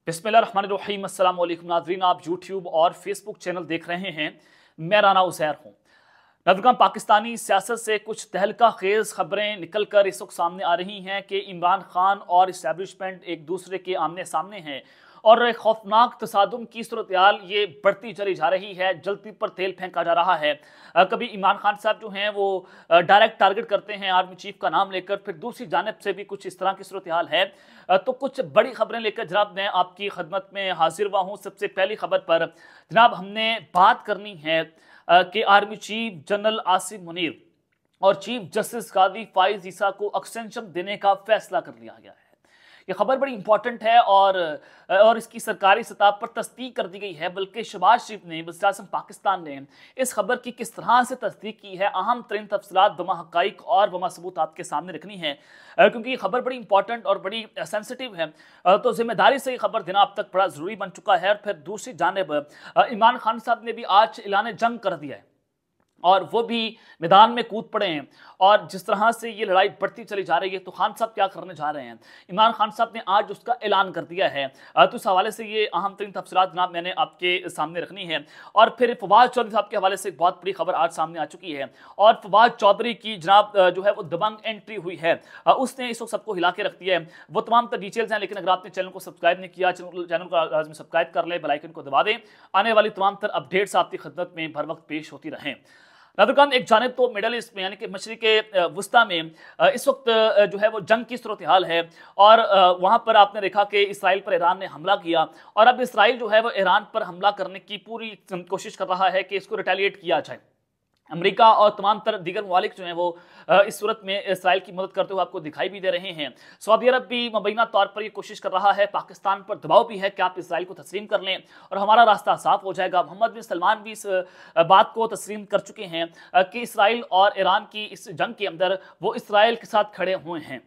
बिस्मिल्लाहिर्रहमानिर्रहीम। अस्सलाम वालेकुम नाज़रीन, आप यूट्यूब और फेसबुक चैनल देख रहे हैं। मैं राना उज़ैर हूँ। नाज़रीन, पाकिस्तानी सियासत से कुछ तहलका खेज़ खबरें निकल कर इस वक्त सामने आ रही हैं कि इमरान खान और इस्टेब्लिशमेंट एक दूसरे के आमने सामने हैं और एक खौफनाक तसादुम की सूरत-ए-हाल ये बढ़ती चली जा रही है। जलती पर तेल फेंका जा रहा है। कभी इमरान खान साहब जो हैं वो डायरेक्ट टारगेट करते हैं आर्मी चीफ का नाम लेकर, फिर दूसरी जानिब से भी कुछ इस तरह की सूरत-ए-हाल है। तो कुछ बड़ी खबरें लेकर जनाब मैं आपकी खदमत में हाजिर हुआ हूँ। सबसे पहली खबर पर जनाब हमने बात करनी है कि army chief general Asim Munir और चीफ जस्टिस काजी फाइज ईसा को एक्सटेंशन देने का फैसला कर लिया गया है। ये खबर बड़ी इंपॉर्टेंट है और इसकी सरकारी सतह पर तस्दीक कर दी गई है। बल्कि शहबाज शरीफ ने, वज़ीर-ए-आज़म पाकिस्तान ने इस खबर की किस तरह से तस्दीक की है, अहम तरीन तफसीलात बमा हक़ाइक़ और बमा सबूत आपके सामने रखनी है, क्योंकि ये खबर बड़ी इंपॉर्टेंट और बड़ी सेंसिटिव है। तो जिम्मेदारी से ये खबर देना अब तक बड़ा ज़रूरी बन चुका है। और फिर दूसरी जानिब इमरान खान साहब ने भी आज ऐलान जंग कर दिया है और वो भी मैदान में कूद पड़े हैं। और जिस तरह से ये लड़ाई बढ़ती चली जा रही है, तो खान साहब क्या करने जा रहे हैं, इमरान खान साहब ने आज उसका ऐलान कर दिया है। तो इस हवाले से ये अहम तरीन तफसीलात जनाब मैंने आपके सामने रखनी है। और फिर फवाद चौधरी साहब के हवाले से एक बहुत बड़ी खबर आज सामने आ चुकी है और फवाद चौधरी की जनाब जो है वो दबंग एंट्री हुई है। उसने इस वक्त सबको हिला के रख दिया है। वो तमाम तर डिटेल्स हैं, लेकिन अगर आपने चैनल को सब्सक्राइब नहीं किया, चैनल को लाजमी सब्सक्राइब कर ले, बेल आइकन को दबा दें। आने वाली तमाम तर अपडेट्स आपकी खिदमत में भर वक्त पेश होती रहें। नाज़रीन, एक जानिब तो मिडल ईस्ट में यानी कि मशरिक़ वस्ता में इस वक्त जो है वो जंग की सूरत हाल है और वहाँ पर आपने देखा कि इसराइल पर ईरान ने हमला किया और अब इसराइल जो है वो ईरान पर हमला करने की पूरी कोशिश कर रहा है कि इसको रिटेलिएट किया जाए। अमेरिका और तमाम तरह दीगर ममालिक जो हैं वो इस सूरत में इसराइल की मदद करते हुए आपको दिखाई भी दे रहे हैं। सऊदी अरब भी मुबैना तौर पर ये कोशिश कर रहा है, पाकिस्तान पर दबाव भी है कि आप इसराइल को तस्लीम कर लें और हमारा रास्ता साफ हो जाएगा। मोहम्मद बिन सलमान भी इस बात को तस्लीम कर चुके हैं कि इसराइल और ईरान की इस जंग के अंदर वो इसराइल के साथ खड़े हुए हैं।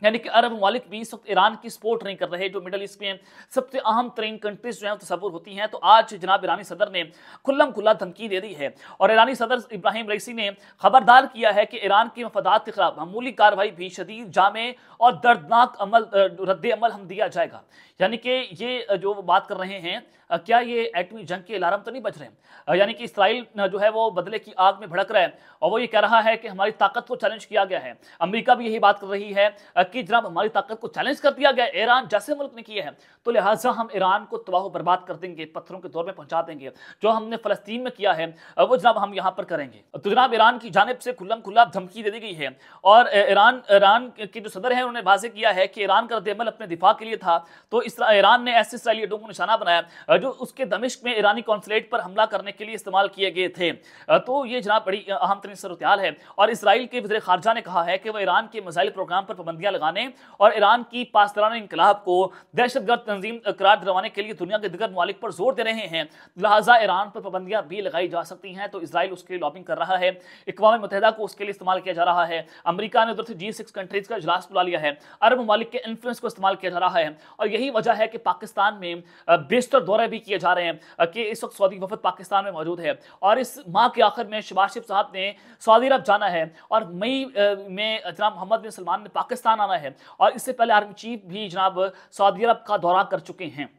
यानी कि अरब ममालिक भी इस वक्त ईरान की सपोर्ट नहीं कर रहे, जो मिडल ईस्ट में सबसे अहम तरीन कंट्रीज जो है तस्वुर होती हैं। तो आज जनाब ईरानी सदर ने खुल्लम खुल्ला धमकी दे दी है और ईरानी सदर इब्राहिम रईसी ने खबरदार किया है कि ईरान की मफादात के खिलाफ मामूली कार्रवाई भी शदीद जामे और दर्दनाक रद्द अमल हम दिया जाएगा। यानी कि ये जो बात कर रहे हैं, क्या ये एटमी जंग के अलार्म तो नहीं बज रहे हैं? यानी कि इसराइल जो है वो बदले की आग में भड़क रहा है और वो ये कह रहा है कि हमारी ताकत को चैलेंज किया गया है। अमेरिका भी यही बात कर रही है कि जनाब हमारी ताकत को चैलेंज कर दिया गया, ईरान जैसे मुल्क ने किया है, तो लिहाजा हम ईरान को तबाह बर्बाद कर देंगे, पत्थरों के दौर में पहुंचा देंगे। जो हमने फ़लस्तीन में किया है वो जनाब हम यहाँ पर करेंगे। तो जनाब ईरान की जानिब से खुल्लम खुल्ला धमकी दे दी गई है और ईरान के जो सदर हैं उन्होंने वाज़ेह किया है कि ईरान का रद्द-ए-अमल अपने दिफा के लिए था। तो ईरान ने ऐसे इसराइली अड्डों को निशाना बनाया जो उसके दमिश्क में ईरानी कॉन्सुलेट पर हमला करने के लिए इस्तेमाल किए गए थे। तो ये जनाब बड़ी अहम तरीन सूरत-ए-हाल है और इसराइल के वज़ीर ख़ारजा ने कहा है कि वह ईरान के मिसाइल प्रोग्राम पर पाबंदियां लगाने और ईरान की पासदाराना इनकलाब को दहशतगर्द तंजीम करार दिलवाने के लिए दुनिया के दिगर ममालिक पर जोर दे रहे हैं। लिहाजा ईरान पर पाबंदियां भी लगाई जा सकती हैं। तो इसराइल उसके लिए लॉबिंग कर रहा है, अक़वाम मुत्तहिदा को उसके लिए इस्तेमाल किया जा रहा है। अमेरिका ने उधर से G6 कंट्रीज का इजलास बुला लिया है, अरब ममालिक के इन्फ्लुएंस को इस्तेमाल किया जा रहा है और यही वजह है कि पाकिस्तान में बेशतर दौरे भी किए जा रहे हैं कि इस वक्त सऊदी वफद पाकिस्तान में मौजूद है और इस माह के आखिर में शहबाज शरीफ साहब ने सऊदी अरब जाना है और मई में जनाब मोहम्मद बिन सलमान ने पाकिस्तान आना है और इससे पहले आर्मी चीफ भी जनाब सऊदी अरब का दौरा कर चुके हैं।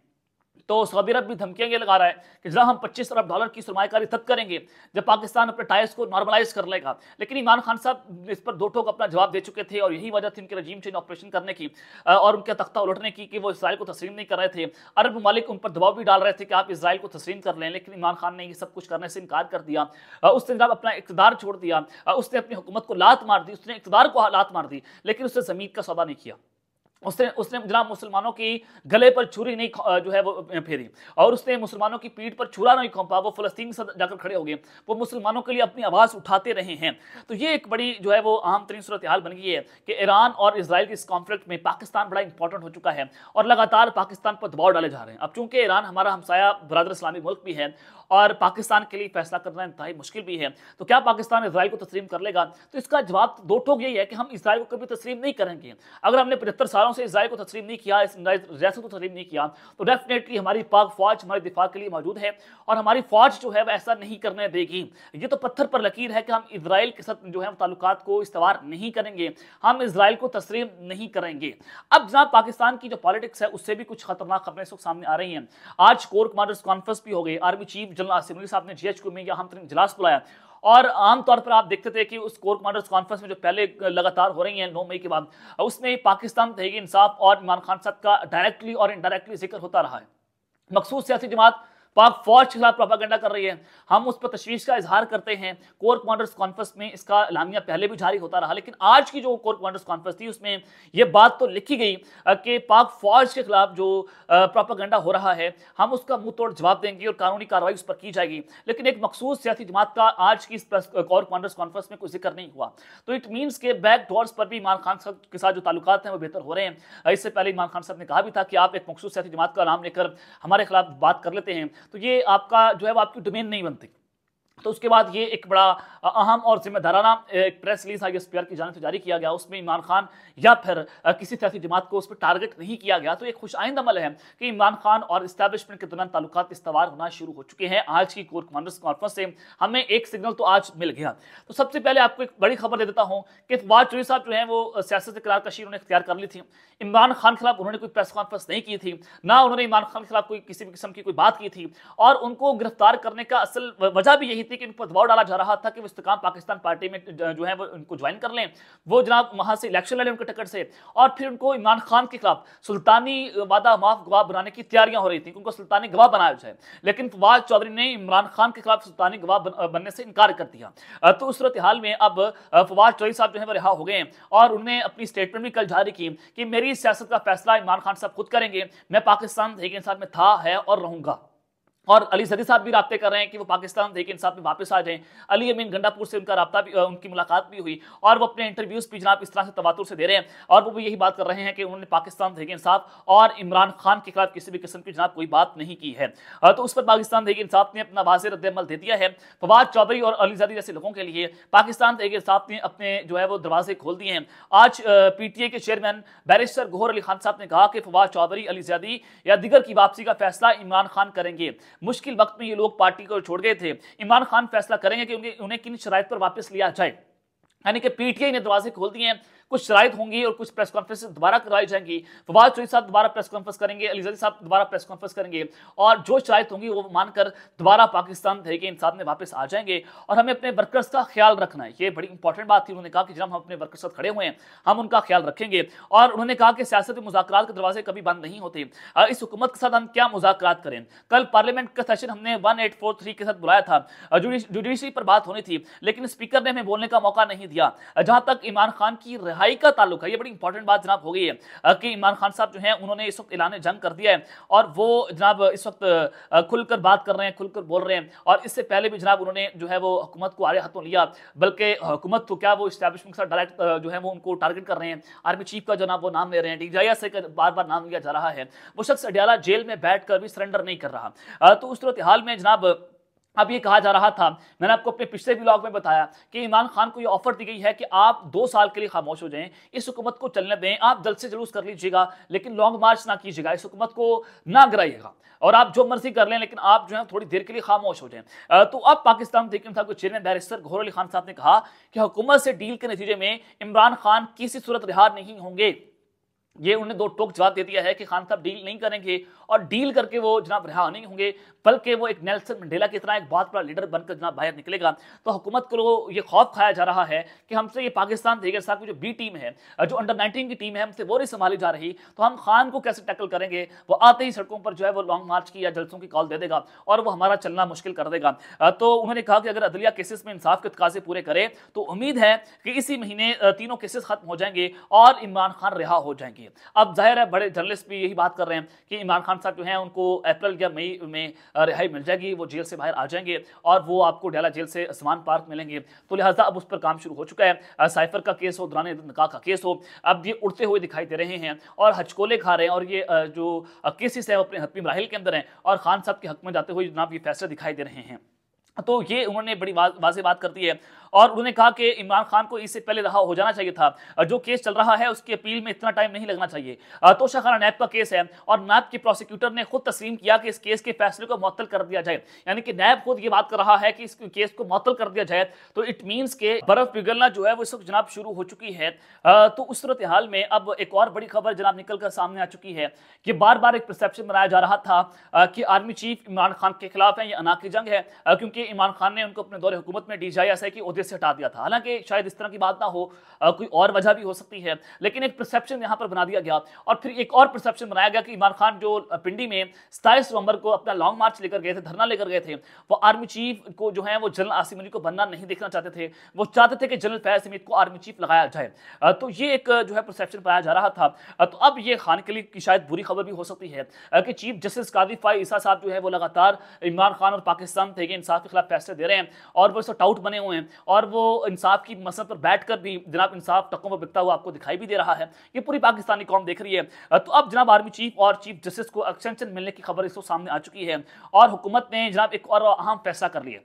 तो सऊदी अरब भी धमकियां ये लगा रहा है कि जब हम $25 अरब की सरमायाकारी तब करेंगे जब पाकिस्तान अपने टाइल्स को नॉर्मलाइज कर लेगा। लेकिन इमरान खान साहब इस पर दो ठोक अपना जवाब दे चुके थे और यही वजह थी उनके रजीम चेंज ऑपरेशन करने की और उनके तख्ता उलटने की कि वो इसराइल को तस्लीम नहीं कर रहे थे। अरब ममालिक उन पर दबाव भी डाल रहे थे कि आप इसराइल को तस्लीम कर लें, लेकिन इमरान खान ने ये सब कुछ करने से इनकार कर दिया। उसने जनाब अपना इक़्तिदार छोड़ दिया, उसने अपनी हुकूमत को लात मार दी, उसने इक़्तिदार को लात मार दी, लेकिन उसने ज़मीन का सौदा नहीं किया। उसने जनाब मुसलमानों की गले पर छुरी नहीं जो है वो फेरी और उसने मुसलमानों की पीठ पर छुरा नहीं घोंपा। वो फ़लस्तीन से जाकर खड़े हो गए, वो मुसलमानों के लिए अपनी आवाज़ उठाते रहे हैं। तो ये एक बड़ी जो है वो अहम तरीन सूरत हाल बन गई है कि ईरान और इसराइल के इस कॉन्फ्लिक्ट में पाकिस्तान बड़ा इंपॉर्टेंट हो चुका है और लगातार पाकिस्तान पर दबाव डाले जा रहे हैं। अब चूंकि ईरान हमारा हमसाया बरादर इस्लामी मुल्क भी है और पाकिस्तान के लिए फैसला करना इंतहाई मुश्किल भी है, तो क्या पाकिस्तान इसराइल को तस्लीम कर लेगा? तो इसका जवाब दो ठोक यही है कि हम इसराइल को कभी तस्लीम नहीं करेंगे। अगर हमने 75 सालों से इसराइल को तस्लीम नहीं किया, इस रियासत को तस्लीम नहीं किया, तो डेफिनेटली हमारी पाक फौज हमारे दिफा के लिए मौजूद है और हमारी फौज जो है वो ऐसा नहीं करने देगी। ये तो पत्थर पर लकीर है कि हम इजराइल के साथ जो है ताल्लुकात को इस्तवार नहीं करेंगे, हम इजराइल को तस्लीम नहीं करेंगे। अब जनाब पाकिस्तान की जो पॉलिटिक्स है उससे भी कुछ खतरनाक खबरें इस वक्त सामने आ रही हैं। आज कोर कमांडर्स कॉन्फ्रेंस भी हो गई, army chief general Asim Munir साहब ने GHQ में यह हम इजलास बुलाया और आमतौर पर आप देखते थे कि उस कोर कमांडर्स कॉन्फ्रेंस में जो पहले लगातार हो रही हैं 9 मई के बाद, उसमें पाकिस्तान तहरीक इंसाफ और इमरान खान साहब का डायरेक्टली और इनडायरेक्टली जिक्र होता रहा है। मखसूस सियासी जमात पाक फौज के खिलाफ प्रोपेगेंडा कर रही है, हम उस पर तशवीश का इजहार करते हैं। कोर कमांडर्स कॉन्फ्रेंस में इसका एलामिया पहले भी जारी होता रहा, लेकिन आज की जो कोर कमांडर्स कॉन्फ्रेंस थी उसमें यह बात तो लिखी गई कि पाक फौज के खिलाफ जो प्रोपेगेंडा हो रहा है हम उसका मुंह तोड़ जवाब देंगे और कानूनी कार्रवाई उस पर की जाएगी। लेकिन एक मखसूस सियासी जमात का आज की इस कोर कमांडर्स कॉन्फ्रेंस में कोई जिक्र नहीं हुआ, तो इट मीन्स के बैक डोर्स पर भी इमरान खान साहब के साथ जो ताल्लुकात हैं वो बेहतर हो रहे हैं। इससे पहले इमरान खान साहब ने कहा भी था कि आप एक मखसूस सियासी जमात का नाम लेकर हमारे खिलाफ बात कर लेते हैं तो ये आपका जो है वो आपकी डोमेन नहीं बनती। तो उसके बाद ये एक बड़ा अहम और जिम्मेदाराना एक प्रेस रिलीज ISPR की जानिब से जारी किया गया, उसमें इमरान खान या फिर किसी सियासी जमात को उस पर टारगेट नहीं किया गया। तो एक खुशाइंद अमल है कि इमरान खान और इस्टेब्लिशमेंट के दरमियान ताल्लुकात इस्तवार होना शुरू हो चुके हैं। आज की कोर कमांडर्स कॉन्फ्रेंस से हमें एक सिग्नल तो आज मिल गया। तो सबसे पहले आपको एक बड़ी खबर दे देता हूं कि फवाद चौधरी साहब जो हैं वो सियासत से किनारकशी उन्होंने इख्तियार कर ली थी। इमरान खान के खिलाफ उन्होंने कोई प्रेस कॉन्फ्रेंस नहीं की थी, ना उन्होंने इमरान खान के खिलाफ कोई किसी भी किस्म की कोई बात की थी, और उनको गिरफ्तार करने का असल वजह भी यही थी कि उन पर दबाव डाला जा रहा था कि वो इस्तेकाम पाकिस्तान पार्टी में जो है वो उनको ज्वाइन कर लें, वो जनाब वहां से इलेक्शन लड़े उनके टिकट से, और फिर उनको इमरान खान के खिलाफ सुल्तानी वादा माफ गवाह बनाने की तैयारियां हो रही थी, उनको सुल्तानी गवाह बनाया जाए। लेकिन फवाद चौधरी ने इमरान खान के खिलाफ सुल्तानी गवाह बनने से इनकार कर दिया। तो उस सूरत हाल में अब फवाद चौधरी साहब जो है वो रिहा हो गए हैं और उन्होंने अपनी स्टेटमेंट भी कल जारी की कि मेरी सियासत का फैसला इमरान खान साहब खुद करेंगे, मैं पाकिस्तान तहरीक इंसाफ में था, है और रहूंगा। और अली जदी साहब भी राब्ते कर रहे हैं कि वो पाकिस्तान तहरीक इंसाफ में वापस आ जाएं। अली अमीन गंडापुर से उनका राब्ता भी, उनकी मुलाकात भी हुई और वो अपने इंटरव्यूज भी जनाब इस तरह से तवातुर से दे रहे हैं और वो भी यही बात कर रहे हैं कि उन्होंने पाकिस्तान तहरीक इंसाफ और इमरान खान के खिलाफ किसी भी किस्म की जनाब कोई बात नहीं की है। तो उस पर पाकिस्तान तहरीक इंसाफ ने अपना वाज़ेह रद्द-ए-अमल दे दिया है। फवाद चौधरी और अली जदी जैसे लोगों के लिए पाकिस्तान तहरीक इंसाफ ने अपने जो है वो दरवाजे खोल दिए हैं। आज PTA के चेयरमैन बैरिस्टर गौहर अली खान साहब ने कहा कि फवाद चौधरी, अली जदी या दिगर की वापसी का फैसला इमरान खान करेंगे। मुश्किल वक्त में लोग पार्टी को छोड़ गए थे, इमरान खान फैसला करेंगे कि उन्हें किन शराइत पर वापस लिया जाए। यानी कि PTA ने दरवाजे खोल दिए हैं, कुछ शराइत होंगी और कुछ प्रेस कॉन्फ्रेंस दोबारा करवाई जाएंगी। फवाद चौधरी साहब दोबारा प्रेस कॉन्फ्रेंस करेंगे, अली जदी साहब दोबारा प्रेस कॉन्फ्रेंस करेंगे और जो शराइत होंगी वो मानकर दोबारा पाकिस्तान तहरीक इंसाफ में वापस आ जाएंगे। और हमें अपने वर्कर्स का ख्याल रखना है, ये बड़ी इंपॉर्टेंट बात थी। उन्होंने कहा कि जब हम अपने वर्कर्स के साथ खड़े हुए हैं हम उनका ख्याल रखेंगे। और उन्होंने कहा कि सियासत में मुज़ाकरात के दरवाजे कभी बंद नहीं होते, इस हुकूमत के साथ हम क्या मुज़ाकरात करें। कल पार्लियामेंट का सेशन हमने 1843 के साथ बुलाया था, जुडिशरी पर बात होनी थी, लेकिन स्पीकर ने हमें बोलने का मौका नहीं दिया। जहां तक इमरान खान की रिहाई का ताल्लुक है, ये बड़ी इंपॉर्टेंट बात जनाब हो गई है कि इमरान खान साहब जो हैं उन्होंने इस वक्त ऐलान जंग कर दिया है और वो जनाब इस वक्त खुलकर बात कर रहे हैं, खुलकर बोल रहे हैं। और इससे पहले भी जनाब उन्होंने जो है वो हुकूमत को आड़े हाथों लिया, बल्कि हुकूमत तो क्या वो इस्टेब्लिशमेंट के साथ डायरेक्ट जो है वो उनको टारगेट कर रहे हैं। आर्मी चीफ का जनाब वो नाम ले रहे हैं, DJI से बार बार नाम लिया जा रहा है। वो शख्स अडयाला जेल में बैठ कर भी सरेंडर नहीं कर रहा। तो उस सूरत हाल में जनाब अब ये कहा जा रहा था, मैंने आपको अपने पिछले व्लॉग में बताया कि इमरान खान को ये ऑफर दी गई है कि आप 2 साल के लिए खामोश हो जाएं, इस हुकूमत को चलने दें, आप जल्द से जुलूस कर लीजिएगा लेकिन लॉन्ग मार्च ना कीजिएगा, इस हुकूमत को ना गिराइएगा और आप जो मर्जी कर लें लेकिन आप जो है थोड़ी देर के लिए खामोश हो जाएं। तो अब पाकिस्तान तहरीक इंसाफ के चेयरमैन बैरिस्टर गौहर अली खान साहब ने कहा कि हुकूमत से डील के नतीजे में इमरान खान किसी सूरत रिहा नहीं होंगे। ये उन्होंने 2 टोक जवाब दे दिया है कि खान साहब डील नहीं करेंगे और डील करके वो जनाब रिहा नहीं होंगे, बल्कि वो एक नेल्सन मंडेला की तरह एक बहुत बड़ा लीडर बनकर जनाब बाहर निकलेगा। तो हुकूमत को ये खौफ खाया जा रहा है कि हमसे ये पाकिस्तान तहरीक इंसाफ की जो B टीम है, जो अंडर 19 की टीम है, हमसे वो नहीं संभाली जा रही, तो हम खान को कैसे टैकल करेंगे। वो आते ही सड़कों पर जो है वो लॉन्ग मार्च की या जलसों की कॉल दे देगा और वो हमारा चलना मुश्किल कर देगा। तो उन्होंने कहा कि अगर अदलिया केसेस में इंसाफ के तकाजे पूरे करे तो उम्मीद है कि इसी महीने तीनों केसेस खत्म हो जाएंगे और इमरान खान रिहा हो जाएंगे। अब जाहिर है बड़े जर्नलिस्ट भी यही बात कर रहे हैं कि इमरान खान साहब जो हैं उनको अप्रैल या मई में रिहाई मिल जाएगी, वो जेल से बाहर आ जाएंगे और वो आपको अडयाला जेल से समान पार्क मिलेंगे। तो लिहाजा अब उस पर काम शुरू हो चुका है। साइफर का केस हो, दौरान निकाह का केस हो, अब ये उड़ते हुए दिखाई दे रहे हैं और हचकोले खा रहे हैं और ये जो केसेस है वो अपने हतमी मराहिल के अंदर हैं और खान साहब के हक में जाते हुए जनाब ये फैसले दिखाई दे रहे हैं। तो ये उन्होंने बड़ी वाज़ेह बात कर दी है और उन्होंने कहा कि इमरान खान को इससे पहले रहा हो जाना चाहिए था। जो केस चल रहा है उसकी अपील में इतना टाइम नहीं लगना चाहिए। तोशाखाना नैब का केस है और नैब के प्रोसिक्यूटर ने खुद तस्लीम किया कि इस केस के फैसले को मुअत्तल कर दिया जाए, यानी कि नैब खुद ये बात कर रहा है कि इस केस को मुअत्तल कर दिया जाए। तो इट मीन्स के बर्फ पिघलना जो है वो इस वक्त जनाब शुरू हो चुकी है। तो उस सूरत हाल में अब एक और बड़ी खबर जनाब निकल कर सामने आ चुकी है कि बार बार एक परसेप्शन बनाया जा रहा था कि आर्मी चीफ इमरान खान के खिलाफ है, ये अना की जंग है, क्योंकि इमरान खान ने उनको अपने दौरे हुकूमत में DGI के ओहदे से हटा दिया था। हालांकि शायद इस तरह की बात ना हो, कोई और वजह भी हो सकती है, लेकिन एक परसेप्शन यहां पर बना दिया गया। और फिर एक और परसेप्शन बनाया गया कि इमरान खान जो पिंडी में 27 नवंबर को अपना लॉन्ग मार्च लेकर गए थे, धरना लेकर गए थे, वो आर्मी चीफ को जो है वो जनरल आसिम मुनीर को बनना नहीं देखना चाहते थे। वो चाहते थे कि जनरल फैज हमीद को आर्मी चीफ लगाया जाए। तो ये एक जो है परसेप्शन पाया जा रहा था। तो अब ये खान के लिए की शायद बुरी खबर भी हो सकती है कि चीफ जस्टिस कादी फाई ईसा साहब जो है वो लगातार इमरान खान और पाकिस्तान तहरीक इंसाफ के खिलाफ फैसले दे रहे हैं और वो टाउट बने हुए हैं और वो इंसाफ की मसनद पर बैठकर भी जनाब इंसाफ टकों पर बिकता हुआ आपको दिखाई भी दे रहा है। ये पूरी पाकिस्तानी कौम देख रही है। तो अब जनाब आर्मी चीफ और चीफ जस्टिस को एक्सटेंशन मिलने की खबर इस वक्त सामने आ चुकी है और हुकूमत ने जनाब एक और अहम फैसला कर लिया।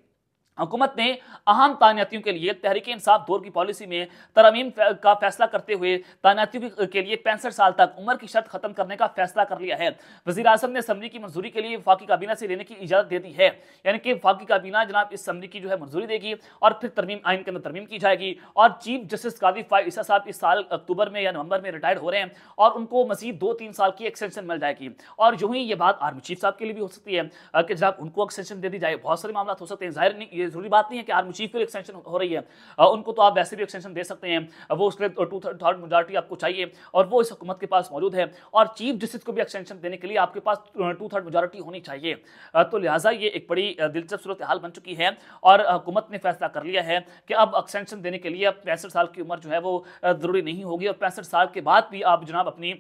हुकूमत ने अहम तैनातियों के लिए तहरीक इंसाफ दौर की पॉलिसी में तरमीम का फैसला करते हुए तैनातियों के लिए 65 साल तक उम्र की शर्त खत्म करने का फैसला कर लिया है। वज़ीर आज़म ने असम्बली की मंजूरी के लिए वफाकी काबीना से लेने की इजाज़त दे दी है, यानी कि वफाकी काबीना जनाब इस असम्बली की जो है मंजूरी देगी और फिर तरमीम आइन के अंदर तरमीम की जाएगी। और चीफ जस्टिस कादी फाई ईसा साहब इस साल अक्टूबर में या नवंबर में रिटायर्ड हो रहे हैं और उनको मजीद 2-3 साल की एक्सटेंशन मिल जाएगी। और यूं ही ये बात आर्मी चीफ साहब के लिए भी हो सकती है कि जनाब उनको एक्सटेंशन दे दी जाए। बहुत सारे मामला हो सकते हैं, जाहिर नहीं, ये जरूरी बात नहीं है कि आर्मी चीफ की एक्सटेंशन हो रही है, उनको तो आप वैसे भी एक्सटेंशन दे सकते हैं, वो उसके लिए 2/3 मेजॉरिटी आपको चाहिए और वो इस हुकूमत के पास मौजूद है। और चीफ जस्टिस को भी एक्सटेंशन देने के लिए आपके पास 2/3 मेजॉरिटी होनी चाहिए। तो लिहाजा ये एक बड़ी दिलचस्प सूरत हाल बन चुकी है और हुकूमत ने फैसला कर लिया है कि अब एक्सटेंशन देने के लिए अब 65 साल की उम्र जो है वो जरूरी नहीं होगी और 65 साल के बाद भी आप जनाब अपनी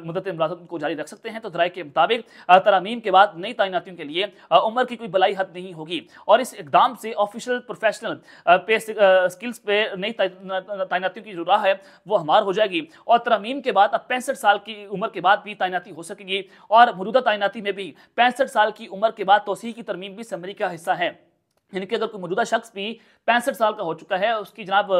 मुद्दत मुलाज़मत को जारी रख सकते हैं। तो ज़राए के मुताबिक तरमीम के बाद नई तैनातियों के लिए उम्र की कोई बलाई हद नहीं होगी और इस इकदाम से ऑफिशियल प्रोफेशनल पे स्किल्स पे नई तैनातियों की जो राह है वो हमार हो जाएगी और तरमीम के बाद अब 65 साल की उम्र के बाद भी तैनाती हो सकेगी और मौजूदा तैनाती में भी 65 साल की उम्र के बाद तोसीह की तरमीम भी असम्बली का हिस्सा है। यानी कि अगर कोई मौजूदा शख्स भी 65 साल का हो चुका है, उसकी जनाब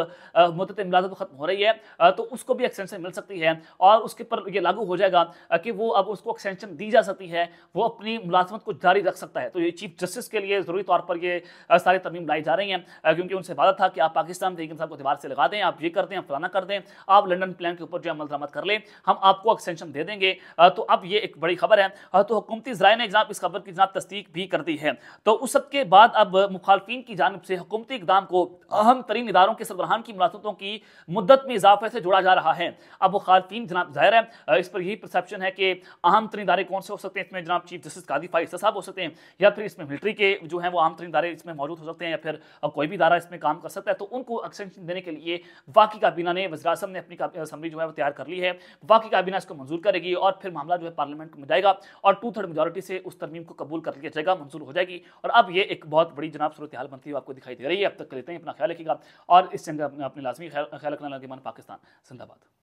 मुद्दत मुलाज़मत खत्म हो रही है, तो उसको भी एक्सटेंशन मिल सकती है और उसके पर यह लागू हो जाएगा कि वो अब उसको एक्सटेंशन दी जा सकती है, वो अपनी मुलाज़मत को जारी रख सकता है। तो ये चीफ जस्टिस के लिए ज़रूरी तौर पर ये सारी तरमीम लाई जा रही हैं क्योंकि उनसे वादा था कि आप पाकिस्तान तहरीक इंसाफ को दीवार से लगा दें, आप ये कर दें, आप फलाना कर दें, आप लंदन प्लान के ऊपर जो अमल दरामद कर लें, हम आपको एक्सटेंशन दे देंगे। तो अब ये एक बड़ी खबर है। तो हुकूमती ज़राए ने जनाब इस खबर की जनाब तस्दीक भी कर दी है। तो उस सब के बाद अब मुखालफिन की जानिब से हुकूमती इक़दाम को अहम तरीन इदारों के सरबराहान की मुलाज़मतों की मुद्दत में इजाफे से जोड़ा जा रहा है। अब मुखालफिन जनाब ज़ाहिर है इस पर यही परसेप्शन है कि अहम तरीन इदारे कौन से हो सकते हैं, इसमें जनाब चीफ जस्टिस कादी फाई ईसा साहब हो सकते हैं या फिर इसमें मिलिट्री के जो है वो अहम तरीन इदारे इसमें मौजूद हो सकते हैं या फिर कोई भी इदारा इसमें काम कर सकता है। तो उनको एक्सटेंशन देने के लिए वफाकी काबीना ने वज़ीर आज़म ने अपनी असम्बली जो है वो तैयार कर ली है। वफाकी काबीना इसको मंजूर करेगी और फिर मामला जो है पार्लियामेंट में जाएगा और 2/3 मेजॉरिटी से उस तरमीम को कबूल कर लिया जाएगा, मंजूर हो जाएगी। और अब ये एक बहुत बड़ी जनाब सूरत हाल बनती हुई आपको दिखाई दे रही है। अब तक लेते हैं, अपना ख्याल रखिएगा और इस जंग अपने लाजमी ख्याल रखना लगे। पाकिस्तान जिंदाबाद।